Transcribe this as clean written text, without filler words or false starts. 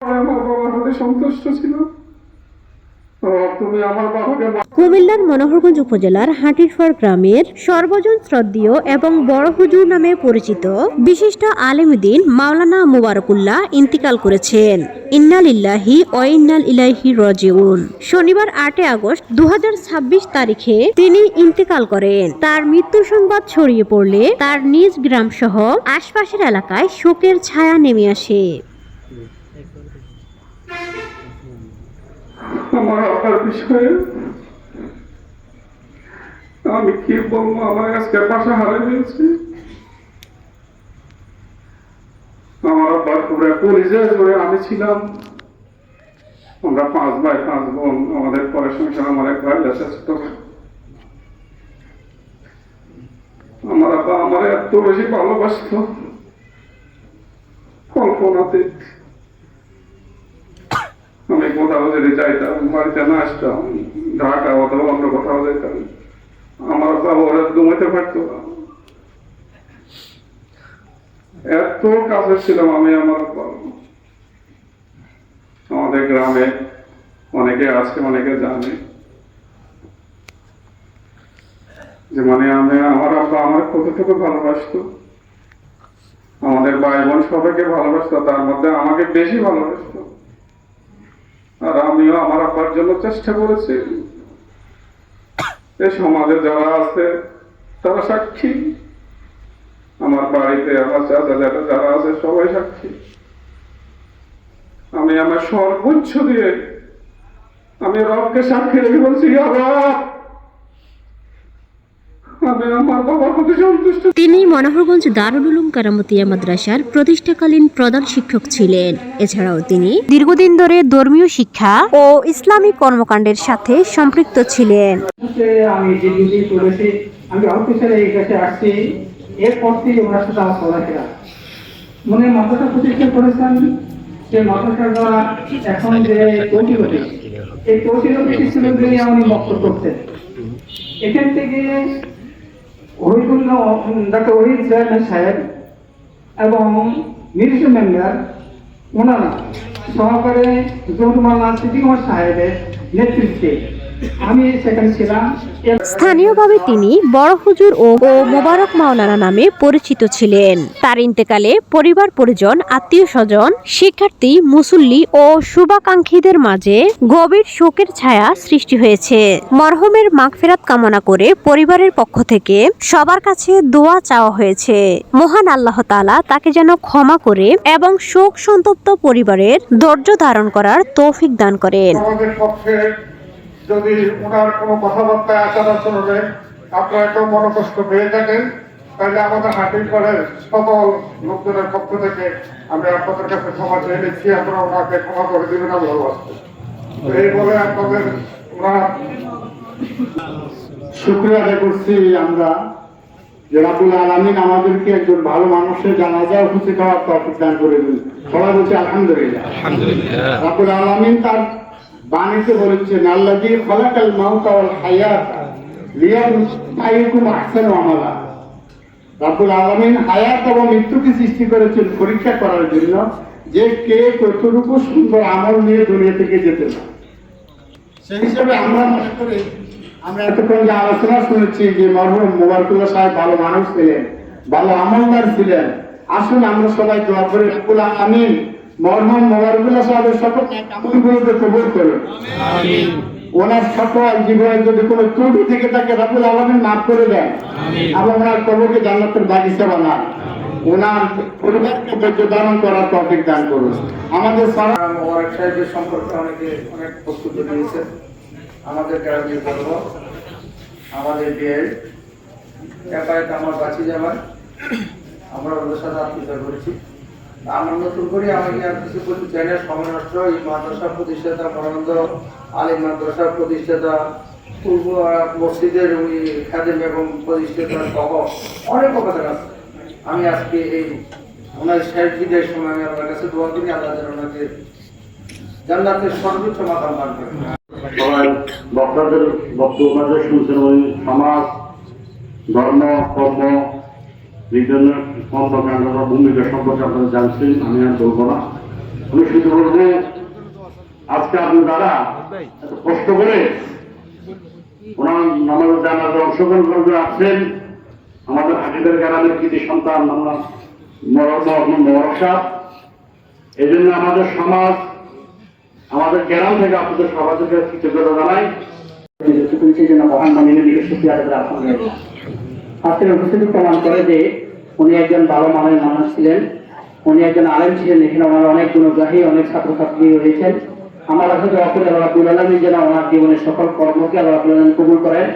আমার বাবার প্রতি সন্তুষ্ট ছিল। কুমিল্লার মনোহরগঞ্জ উপজেলার হাটিরপাড় গ্রামের সর্বজন শ্রদ্ধেয় এবং বড় হুজুর নামে পরিচিত বিশিষ্ট আলেমদ্বীন মাওলানা মুবারকুল্লাহ ইন্তিকাল করেছেন। ইন্না লিল্লাহি ওয়া ইন্না ইলাইহি রাজিউন। শনিবার 8 আগস্ট 2026 তারিখে তিনি ইন্তিকাল করেন। তার মৃত্যু সংবাদ ছড়িয়ে পড়লে তার নিজ গ্রাম সহ আশপাশের এলাকায় শোকের ছায়া নেমে আসে। আমার আব্বার বিষয়ে আমি কি বলবো, আমার আজকে বাসা হারাই হয়েছে। আমার আব্বার পুরো পরিচয় করে আমি ছিলাম। আমরা 5 ভাই 5 বোন, আমাদের পরের সংসার আমার এক ভাই আছে ছোট ভাই। আমার আব্বা আমার এত বেশি ভালোবাসত, কল্পনাতে আমি কোথাও যদি চাইতাম, বাড়িতে না আসতাম, ঢাকা অথবা অন্য কোথাও যেতাম, আমার বাবা ওরা ঘুমাইতে পারতো না। এত কাছে ছিলাম আমি আমার বাবা। আমাদের গ্রামে অনেকে আছে, অনেকে জানে যে আমি আমার আব্বা আমার কতটুকু ভালোবাসতো। আমাদের ভাই বোন সবাইকে ভালোবাসতো, তার মধ্যে আমাকে বেশি ভালোবাসতো। আর আমিও আমার আব্বার জন্য চেষ্টা করেছি। এই সমাজে যারা আছে তারা সাক্ষী, আমার বাড়িতে আমার চাচা যারা আছে সবাই সাক্ষী। আমি আমার সর্বোচ্চ দিয়ে আমি রবকে সাক্ষী রেখে বলছি, তিনি মনোহরগঞ্জ দারুল উলুম কারামতিয়া মাদ্রাসার প্রতিষ্ঠাকালীন প্রধান শিক্ষক ছিলেন। এছাড়াও তিনি দীর্ঘদিন ধরে ধর্মীয় শিক্ষা ও ইসলামী কর্মকাণ্ডের সাথে সম্পৃক্ত ছিলেন। আমি দীর্ঘদিন করেছি, আমি অল্প ছেলে এই কাছে আসছি। এরপর থেকে ওনার সাথে আমার চলাফেরা, মনে মাদ্রাসা প্রতিষ্ঠা করেছেন। সে মাদ্রাসার দ্বারা এখন যে তৌহিদ অফিস, এই তৌহিদ অফিস ছিল যে উনি বক্তব্য করতেন। এখান থেকে ডক্টর ওহিদ চেয়ারম্যান সাহেব এবং মিলিশন মেম্বার ওনারা সহকারে জহুরুল্লাহ সিদ্দিক ওমর সাহেবের নেতৃত্বে আমি সেখানে ছিলাম। স্থানীয়ভাবে তিনি বড় হুজুর ও মোবারক মাওলানা নামে পরিচিত ছিলেন। তার ইন্তেকালে পরিবার পরিজন, আত্মীয় স্বজন, শিক্ষার্থী, মুসল্লি ও শুভাকাঙ্ক্ষীদের মাঝে গভীর শোকের ছায়া সৃষ্টি হয়েছে। মরহুমের মাগফিরাত কামনা করে পরিবারের পক্ষ থেকে সবার কাছে দোয়া চাওয়া হয়েছে। মহান আল্লাহ তাআলা তাকে যেন ক্ষমা করে এবং শোক সন্তপ্ত পরিবারের ধৈর্য ধারণ করার তৌফিক দান করেন। যদি ওনার কোনো কথাবার্তায় আচার আচরণে আপনারা কেউ মনোকষ্ট পেয়ে থাকেন, তাহলে আমাদের হাটিরপাড়ের সকল লোকজনের পক্ষ থেকে আমি আপনাদের কাছে ক্ষমা চেয়ে নিচ্ছি। আপনারা ওনাকে ক্ষমা করে দিবেন, আমি ভালোবাসবেন। এই বলে আপনাদের ওনার শুকরিয়া আদায় করছি আমরা যে রাব্বুল আলামিন আমাদেরকে একজন ভালো মানুষের জানাজা উপস্থিত হওয়ার তৌফিক দান করে দিন। সবাই বলছি আলহামদুলিল্লাহ। রাব্বুল আলামিন তার বাণীতে বলেছেন, আল্লাযী খালাকাল মাউতা ওয়াল হায়াতা লিয়াবলুয়াকুম আহসানু আমালা। রাব্বুল আলামিন হায়াত এবং মৃত্যুকে সৃষ্টি করেছেন পরীক্ষা করার জন্য, যে কে কতটুকু সুন্দর আমল নিয়ে দুনিয়া থেকে যেতে পারে। সেই হিসেবে আমরা মনে করি, আমরা এতক্ষণ যে আলোচনা শুনেছি যে মরহুম মুবারকুল্লাহ সাহেব ভালো মানুষ ছিলেন, ভালো আমলদার ছিলেন। আসুন আমরা সবাই দোয়া করি রাব্বুল আলামিন মরহুম মুবারকুল্লাহ সাহেবের সকল আমলগুলোকে কবুল করুন। আমিন। ওনার সকল জীবনে যদি কোনো ত্রুটি থেকে থাকে রাব্বুল আলামিন মাফ করে দেন এবং ওনার কবরকে জান্নাতের বাগিচা বানান। ওনার পরিবারকে ধৈর্য ধারণ করার তৌফিক দান করুন। আমাদের মুবারক সাহেবের সম্পর্কে অনেক বক্তব্য দিয়েছেন। আমাদের গ্রামের গর্ব, আমাদের বিয়ের একাই আমার বাঁচি যাবার, আমরা ওদের সাথে আত্মীয়তা করেছি। আমরা নতুন করে আমাকে আর কিছু বলতে চাই না। সময় নষ্ট, এই মাদ্রাসা প্রতিষ্ঠাতা মহানন্দ আলিম মাদ্রাসার প্রতিষ্ঠাতা, পূর্ব মসজিদের উনি খাদেম এবং প্রতিষ্ঠাতা সহ অনেক কথা আছে। আমি আজকে এই ওনার শেষ বিদায়ের সময় আমি আপনার কাছে দোয়া করি, আল্লাহ যেন ওনাকে জান্নাতের সর্বোচ্চ মাকাম দান করেন। সবাই বক্তাদের বক্তব্য শুনছেন, ওই সমাজ, ধর্ম, কর্ম, বিভিন্ন কর্মকাণ্ড বা ভূমিকা সম্পর্কে আপনারা জানছেন, আমি আর বলবো না। আমি শুধু বলবো আজকে আপনি দ্বারা এত কষ্ট করে ওনার আমাদের জানাতে অংশগ্রহণ করে আসছেন, আমাদের হাজিদের গ্রামের কৃতি সন্তান আমরা মোবারক সাহেব। এই জন্য আমাদের সমাজ, আমাদের গ্রাম থেকে আপনাদের সবাইকে কৃতজ্ঞতা জানাই। সেই জন্য মহান মাননীয় দিকে সুক্রিয়া আদায় আলহামদুলিল্লাহ। আজকের উপস্থিতি প্রমাণ করে যে উনি একজন ভালো মানের মানুষ ছিলেন, উনি একজন আলেম ছিলেন। এখানে ওনার অনেক গুণগ্রাহী, অনেক ছাত্রছাত্রী রয়েছেন। আমার কাছে দোয়া করি আল্লাহ রাব্বুল আলামিন যেন ওনার জীবনের সকল কর্মকে আল্লাহ রাব্বুল আলামিন কবুল করেন।